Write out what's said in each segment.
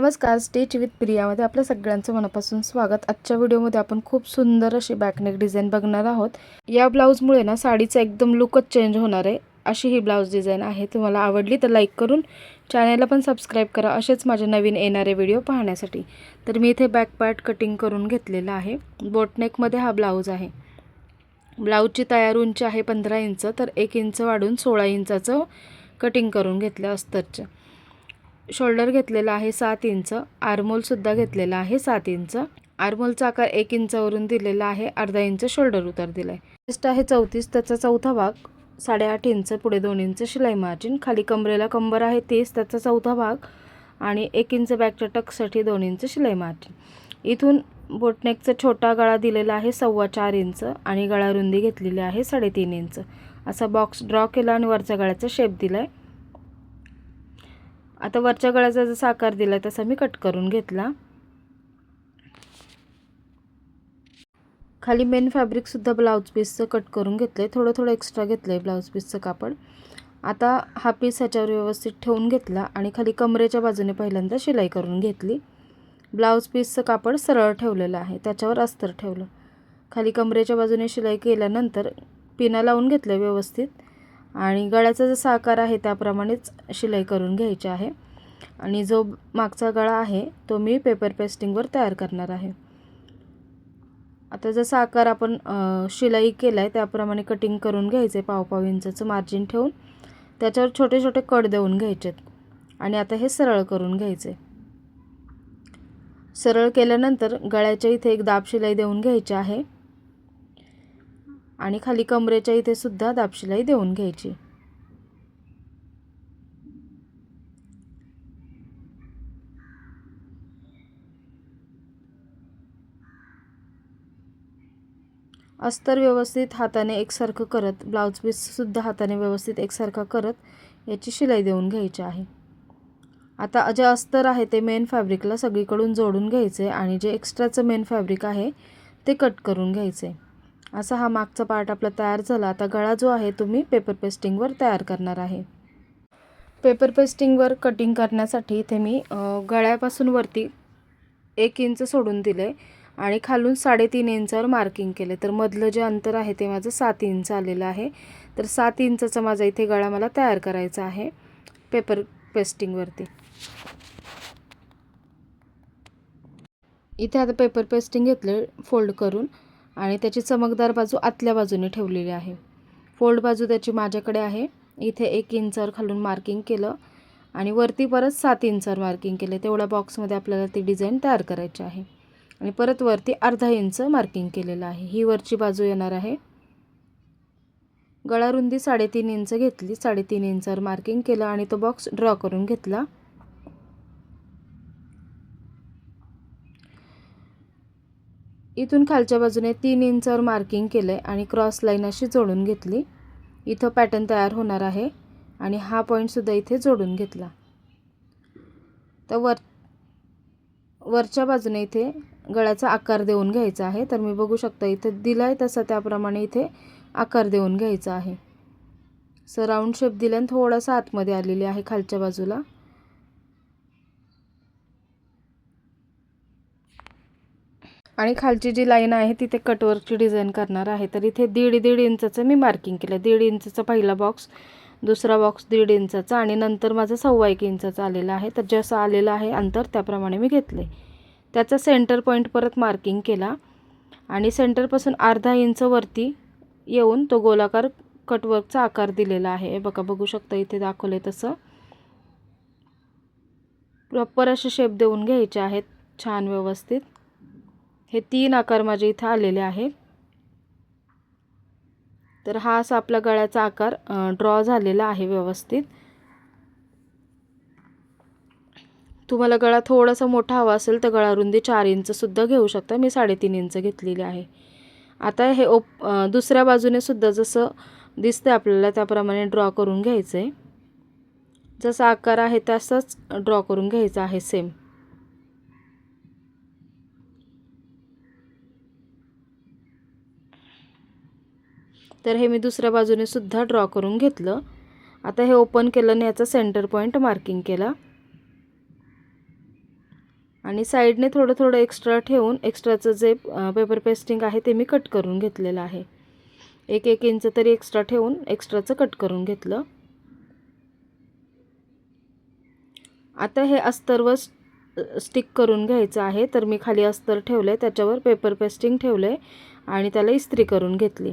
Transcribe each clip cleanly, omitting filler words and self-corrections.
नमस्कार, stitch with प्रियामध्ये आपल्या सगळ्यांचं मनापासून स्वागत। आजच्या व्हिडिओमध्ये आपण खूप सुंदर अशी बॅकनेक डिझाइन बघणार आहोत। या ब्लाऊजमुळे ना साडीचा एकदम लुकच चेंज होणार आहे, अशी ही ब्लाऊज डिझाइन आहे। तुम्हाला आवडली तर लाईक करून चॅनलला पण सबस्क्राइब करा, असेच माझे नवीन येणारे व्हिडिओ पाहण्यासाठी। तर मी इथे बॅक पार्ट कटिंग करून घेतलेला आहे। बोटनेकमध्ये हा ब्लाऊज आहे। ब्लाऊजची तयार उंची आहे 15 इंच, तर 1 इंच वाढून 16 इंचाचं कटिंग करून घेतलं अस्तरचं। शोल्डर घेतलेला आहे 7 इंच, आर्महोल सुद्धा घेतलेला आहे 7 इंच। आर्महोलचा आकार 1 इंचावरून दिलेला आहे, अर्धा इंच शोल्डर उतार दिलाय। चेस्ट आहे 34, त्याचा चौथा भाग 8.5 इंच, पुढे 2 इंच शिलाई मार्जिन। खाली कमरेला कंबर आहे 30, त्याचा चौथा भाग आणि 1 इंच बॅकच्या टक्ससाठी 2 इंच शिलाई मार्जिन। इथून बोटनेकचा छोटा गळा दिलेला आहे 4.25 इंच आणि गळा रुंदी घेतलेली आहे 3.5 इंच। असा बॉक्स ड्रॉ केला आणि वरच्या गळ्याचा शेप दिलाय। आता वरच्या गळ्याचा जसा आकार दिलाय तसा मी कट करून घेतला। खाली मेन फॅब्रिक सुद्धा ब्लाउज पीसचं कट करून घेतलंय, थोडं एक्स्ट्रा घेतलंय ब्लाउज पीसचं कापड। आता हा पीस ह्याच्यावर व्यवस्थित ठेवून घेतला आणि खाली कमरेच्या बाजूने पहिल्यांदा शिलाई करून घेतली। ब्लाउज पीसचं कापड सरळ ठेवलेलं आहे, त्याच्यावर अस्तर ठेवलं। खाली कमरेच्या बाजूने शिलाई केल्यानंतर पिना लावून घेतलं व्यवस्थित आणि गळ्याचा जसा आकार आहे त्याप्रमाणेच शिलाई करून घ्यायची आहे। आणि जो मागचा गळा आहे तो मी पेपर पेस्टिंगवर तयार करणार आहे। आता जसा आकार आपण शिलाई केलाय त्याप्रमाणे कटिंग करून घ्यायचे, पाव इंचाचं मार्जिन ठेवून त्याच्यावर छोटे छोटे कट देऊन घ्यायचे आणि आता हे सरळ करून घ्यायचे। सरळ केल्यानंतर गळ्याच्या इथे एक दाब शिलाई देऊन घ्यायची आहे आणि खाली कमरेच्या इथे सुद्धा दाब शिलाई देऊन घ्यायची। अस्तर व्यवस्थित हाताने एकसारखं करत, ब्लाउज पीस सुद्धा हाताने व्यवस्थित एकसारखा करत याची शिलाई देऊन घ्यायची आहे। आता जे अस्तर आहे ते मेन फॅब्रिकला सगळीकडून जोडून घ्यायचे आणि जे एक्स्ट्राचं मेन फॅब्रिक आहे ते कट करून घ्यायचे। असा हा मागचा पार्ट आपला तयार झाला। आता गळा जो आहे तो मी पेपर पेस्टिंगवर तयार करणार आहे। पेपर पेस्टिंगवर कटिंग करण्यासाठी इथे मी गळ्यापासून वरती 1 इंच सोडून दिले आणि खालून 3.5 इंचावर मार्किंग केले, तर मधलं जे अंतर आहे ते माझं 7 इंच आलेलं आहे। तर 7 इंचाचा माझा इथे गळा मला तयार करायचा आहे पेपर पेस्टिंगवरती। इथे आता पेपर पेस्टिंग घेतले फोल्ड करून आणि त्याची चमकदार बाजू आतल्या बाजूने ठेवलेली आहे। फोल्ड बाजू त्याची माझ्याकडे आहे। इथे 1 इंचावर खालून मार्किंग केलं आणि वरती परत 7 इंचावर मार्किंग केले। तेवढ्या बॉक्समध्ये आपल्याला ती डिझाइन तयार करायची आहे आणि परत वरती अर्धा इंच मार्किंग केलेलं आहे। ही वरची बाजू येणार आहे। गळा रुंदी 3.5 इंच घेतली, 3.5 इंचावर मार्किंग केलं आणि तो बॉक्स ड्रॉ करून घेतला। इथून खालच्या बाजूने 3 इंचावर मार्किंग केलंय आणि क्रॉस लाईन अशी जोडून घेतली। इथं पॅटर्न तयार होणार आहे आणि हा पॉइंट सुद्धा इथे जोडून घेतला। तर वरच्या बाजूने इथे गळ्याचा आकार देऊन घ्यायचा आहे। तर मी बघू शकता इथे दिलाय तसा त्याप्रमाणे इथे आकार देऊन घ्यायचा आहे। सो राऊंड शेप दिल्याने थोडासा आतमध्ये आलेली आहे खालच्या बाजूला। आणि खालची जी लाईन आहे तिथे कटवर्कची डिझाइन करणार आहे। तर इथे 1.5 इंचाचं मी मार्किंग केलं। 1.5 इंचाचा पहिला बॉक्स, दुसरा बॉक्स 1.5 इंचाचा आणि नंतर माझा 1.25 इंचाचा आलेला आहे। तर जसं आलेलं आहे अंतर त्याप्रमाणे मी घेतले। त्याचा सेंटर पॉईंट परत मार्किंग केला आणि सेंटरपासून अर्धा इंच वरती येऊन तो गोलाकार कटवर्कचा आकार दिलेला आहे। बघा, बघू शकता इथे दाखवले तसं प्रॉपर असे शेप देऊन घ्यायचे आहेत छान व्यवस्थित। हे 3 आकार माझे इथे आलेले आहेत। तर हा असा आपला गळ्याचा आकार ड्रॉ झालेला आहे व्यवस्थित। तुम्हाला गळा थोडासा मोठा हवा असेल तर गळा रुंदी 4 इंच सुद्धा घेऊ शकता। मी 3.5 इंच घेतलेली आहे। आता हे दुसऱ्या बाजूने सुद्धा जसं दिसतंय आपल्याला त्याप्रमाणे ड्रॉ करून घ्यायचंय। जसा आकार आहे तसाच ड्रॉ करून घ्यायचा आहे सेम। तर हे मी दुसऱ्या बाजूने सुद्धा ड्रॉ करून घेतलं। आता हे ओपन केलं आणि याचा सेंटर पॉईंट मार्किंग केला। आणि साईडने थोडं थोडं एक्स्ट्रा ठेवून एक्स्ट्राचं जे पेपर पेस्टिंग आहे ते मी कट करून घेतलेलं आहे. 1-1 इंच तरी एक्स्ट्रा ठेवून एक्स्ट्राचं कट करून घेतलं. आता हे अस्तरवर स्टिक करून घ्यायचं आहे. तर मी खाली अस्तर ठेवलं आहे, त्याच्यावर पेपर पेस्टिंग ठेवलं आहे आणि त्याला इस्त्री करून घेतली.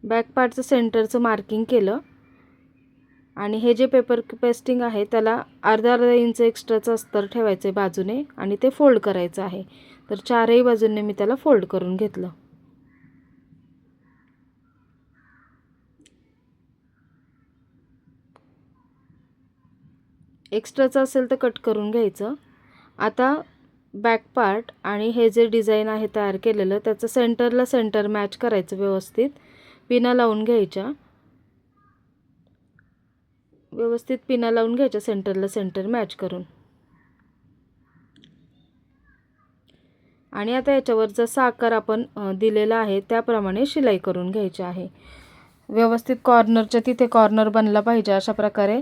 बॅक पार्टचं सेंटरचं मार्किंग केलं आणि हे जे पेपर पेस्टिंग आहे त्याला अर्धा इंच एक्स्ट्राचं अस्तर ठेवायचं आहे बाजूने आणि ते फोल्ड करायचं आहे. तर चारही बाजूंनी मी त्याला फोल्ड करून घेतलं. एक्स्ट्राचं असेल तर कट करून घ्यायचं. आता बॅक पार्ट आणि हे जे डिझाईन आहे तयार केलेलं त्याचं सेंटरला सेंटर मॅच करायचं व्यवस्थित. पिना लावून घ्यायच्या, व्यवस्थित पिना लावून घ्यायच्या सेंटरला सेंटर मॅच करून. आणि आता याच्यावर जसा आकार आपण दिलेला आहे त्याप्रमाणे शिलाई करून घ्यायची आहे. व्यवस्थित कॉर्नरच्या तिथे कॉर्नर बनला पाहिजे अशा प्रकारे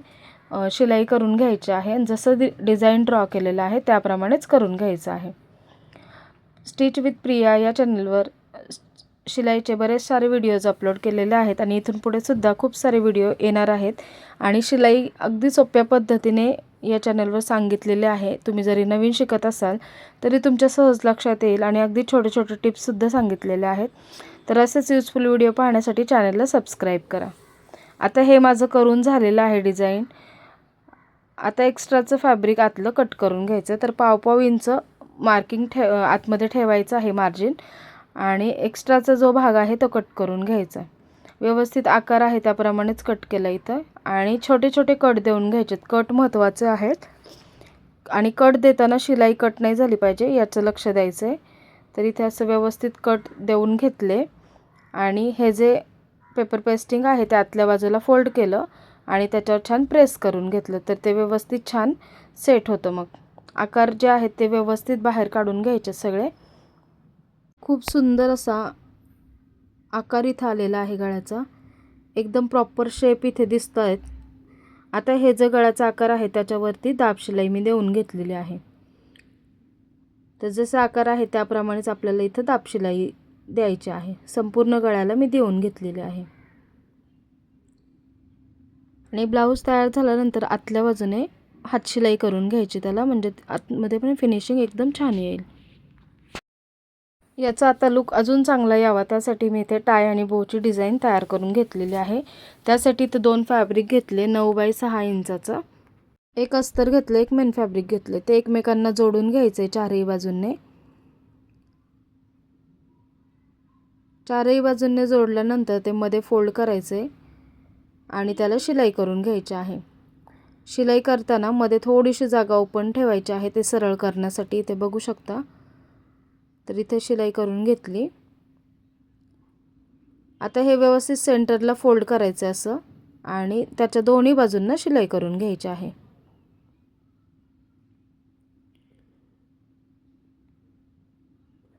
शिलाई करून घ्यायची आहे. जसं डिझाईन ड्रॉ केलेलं आहे त्याप्रमाणेच करून घ्यायचं आहे. स्टिच विथ प्रिया या चॅनलवर शिलाईचे बरेच सारे व्हिडिओज अपलोड केलेले आहेत आणि इथून पुढे सुद्धा खूप सारे व्हिडिओ येणार आहेत. आणि शिलाई अगदी सोप्या पद्धतीने या चॅनलवर सांगितलेले आहे. तुम्ही जरी नवीन शिकत असाल तरी तुमच्या सहज लक्षात येईल आणि अगदी छोटे छोटे टिप्ससुद्धा सांगितलेले आहेत. तर असेच यूजफुल व्हिडिओ पाहण्यासाठी चॅनलला सबस्क्राईब करा. आता हे माझं करून झालेलं आहे डिझाईन. आता एक्स्ट्राचं फॅब्रिक आतलं कट करून घ्यायचं. तर पाव इंच मार्किंग आतमध्ये ठेवायचं आहे मार्जिन आणि एक्स्ट्राचा जो भाग आहे तो कट करून घ्यायचा. व्यवस्थित आकार आहे त्याप्रमाणेच कट केला इथं आणि छोटे छोटे कट देऊन घ्यायचे. कट महत्त्वाचे आहेत आणि कट देताना शिलाई कट नाही झाली पाहिजे याचं लक्ष द्यायचं आहे. तर इथे असं व्यवस्थित कट देऊन घेतले आणि हे जे पेपर पेस्टिंग आहे ते आतल्या बाजूला फोल्ड केलं आणि त्याच्यावर छान प्रेस करून घेतलं. तर ते व्यवस्थित छान सेट होतं. मग आकार जे आहेत ते व्यवस्थित बाहेर काढून घ्यायचे सगळे. खूप सुंदर असा आकार इथं आलेला आहे गळ्याचा. एकदम प्रॉपर शेप इथे दिसत आहेत. आता हे जे गळ्याचा आकार आहे त्याच्यावरती दाब शिलाई मी देऊन घेतलेली आहे. तर जसा आकार आहे त्याप्रमाणेच आपल्याला इथं दाब शिलाई द्यायची आहे. संपूर्ण गळ्याला मी देऊन घेतलेली आहे. आणि ब्लाऊज तयार झाल्यानंतर आतल्या बाजूने हातशिलाई करून घ्यायची त्याला, म्हणजे आतमध्ये पण फिनिशिंग एकदम छान येईल. याचा आता लुक अजून चांगला यावा त्यासाठी मी इथे टाय आणि बोची डिझाईन तयार करून घेतलेली आहे. त्यासाठी इथे 2 फॅब्रिक घेतले 9x6 इंचाचं. एक अस्तर घेतलं, एक मेन फॅब्रिक घेतले. ते एकमेकांना जोडून घ्यायचे चारही बाजूंनी. चारही बाजूंनी जोडल्यानंतर ते मध्ये फोल्ड करायचे आणि त्याला शिलाई करून घ्यायची आहे. शिलाई करताना मध्ये थोडीशी जागा ओपन ठेवायची आहे ते सरळ करण्यासाठी. इथे बघू शकता. तर इथे शिलाई करून घेतली. आता हे व्यवस्थित सेंटरला फोल्ड करायचं असं आणि त्याच्या दोन्ही बाजूंना शिलाई करून घ्यायची आहे.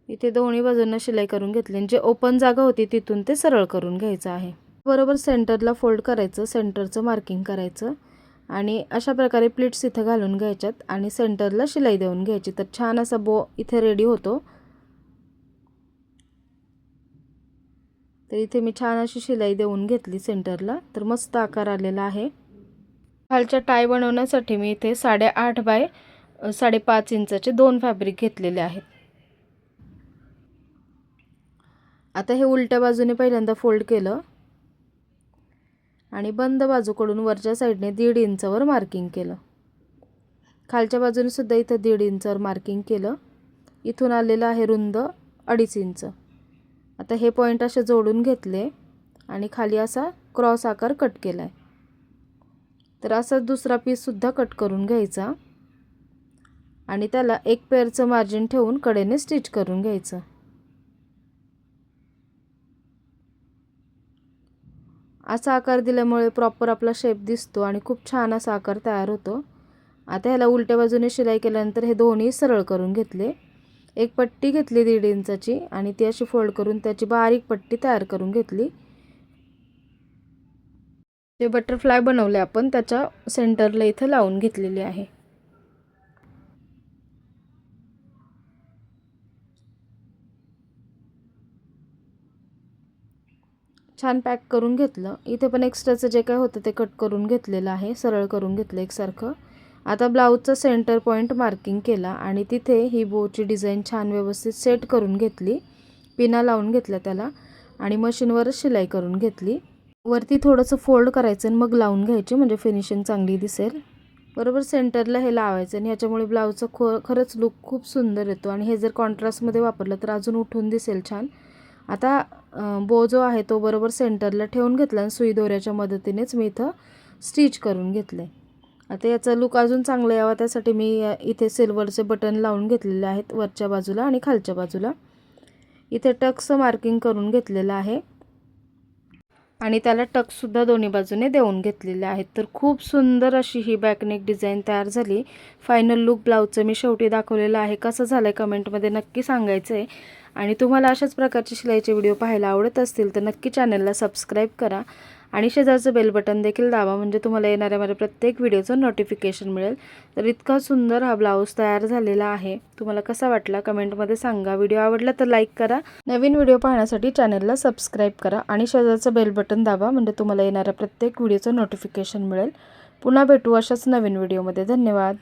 इथे दोन्ही बाजूंना शिलाई करून घेतली. जे ओपन जागा होती तिथून ते सरळ करून घ्यायचं आहे. बरोबर सेंटरला फोल्ड करायचं, सेंटरचं मार्किंग करायचं आणि अशा प्रकारे प्लीट्स इथं घालून घ्यायच्यात आणि सेंटरला शिलाई देऊन घ्यायची. तर छान असा बो इथे रेडी होतो. तर इथे मी छान अशी शिलाई देऊन घेतली सेंटरला. तर मस्त आकार आलेला आहे. खालच्या टाय बनवण्यासाठी मी इथे 8.5 बाय 5.5 इंचाचे 2 फॅब्रिक घेतलेले आहेत. आता हे उलट्या बाजूने पहिल्यांदा फोल्ड केलं आणि बंद बाजूकडून वरच्या साईडने 1.5 इंचावर मार्किंग केलं. खालच्या बाजूने सुद्धा इथं 1.5 इंचावर मार्किंग केलं. इथून आलेलं आहे रुंद 2.5 इंच. आता हे पॉईंट असे जोडून घेतले आणि खाली असा क्रॉस आकार कट केला आहे. तर असा दुसरा पीससुद्धा कट करून घ्यायचा आणि त्याला एक पेअरचं मार्जिन ठेवून कडेने स्टिच करून घ्यायचं. असा आकार दिल्यामुळे प्रॉपर आपला शेप दिसतो आणि खूप छान असा आकार तयार होतो. आता ह्याला उलट्या बाजूने शिलाई केल्यानंतर हे दोन्ही सरळ करून घेतले. एक पट्टी घेतली 1.5 इंचाची आणि ती अशी फोल्ड करून त्याची बारीक पट्टी तयार करून घेतली. जे बटरफ्लाय बनवले आपण त्याच्या सेंटरला इथं लावून घेतलेली आहे. छान पॅक करून घेतलं. इथे पण एक्स्ट्राचं जे काय होतं ते कट करून घेतलेलं आहे, सरळ करून घेतलं एकसारखं. आता ब्लाऊजचा सेंटर पॉईंट मार्किंग केला आणि तिथे ही बोची डिझाईन छान व्यवस्थित सेट करून घेतली. पिना लावून घेतल्या त्याला आणि मशीनवरच शिलाई करून घेतली. वरती थोडंसं फोल्ड करायचं आणि मग लावून घ्यायची, म्हणजे फिनिशिंग चांगली दिसेल. बरोबर सेंटरला हे लावायचं आणि ह्याच्यामुळे ब्लाऊजचा खरंच लुक खूप सुंदर येतो आणि हे जर कॉन्ट्रास्टमध्ये वापरलं तर अजून उठून दिसेल छान. आता बो जो आहे तो बरोबर सेंटरला ठेवून घेतला आणि सुई दोऱ्याच्या मदतीनेच मी इथं स्टिच करून घेतले. आता याचा लुक अजून चांगला यावा त्यासाठी मी इथे सिल्वरचे बटन लावून घेतलेले आहेत वरच्या बाजूला आणि खालच्या बाजूला. इथे टक्सचं मार्किंग करून घेतलेलं आहे आणि त्याला टक्ससुद्धा दोन्ही बाजूने देऊन घेतलेले आहेत. तर खूप सुंदर अशी ही बॅकनेक डिझाईन तयार झाली. फायनल लुक ब्लाऊजचं मी शेवटी दाखवलेलं आहे. कसं झालं आहे कमेंटमध्ये नक्की सांगायचं आहे. आणि तुम्हाला अशाच प्रकारचे शिलाईचे व्हिडिओ पाहायला आवडत असतील तर नक्की चॅनलला सबस्क्राईब करा आणि शेजारचं बेल बटन देखील दाबा, म्हणजे तुम्हाला येणाऱ्या माझ्या प्रत्येक व्हिडिओचं नोटिफिकेशन मिळेल. तर इतका सुंदर हा ब्लाऊज तयार झालेला आहे. तुम्हाला कसा वाटला कमेंटमध्ये सांगा. व्हिडिओ आवडला तर लाईक करा. नवीन व्हिडिओ पाहण्यासाठी चॅनलला सबस्क्राईब करा आणि शेजारचं बेल बटन दाबा, म्हणजे तुम्हाला येणाऱ्या प्रत्येक व्हिडिओचं नोटिफिकेशन मिळेल. पुन्हा भेटू अशाच नवीन व्हिडिओमध्ये. धन्यवाद.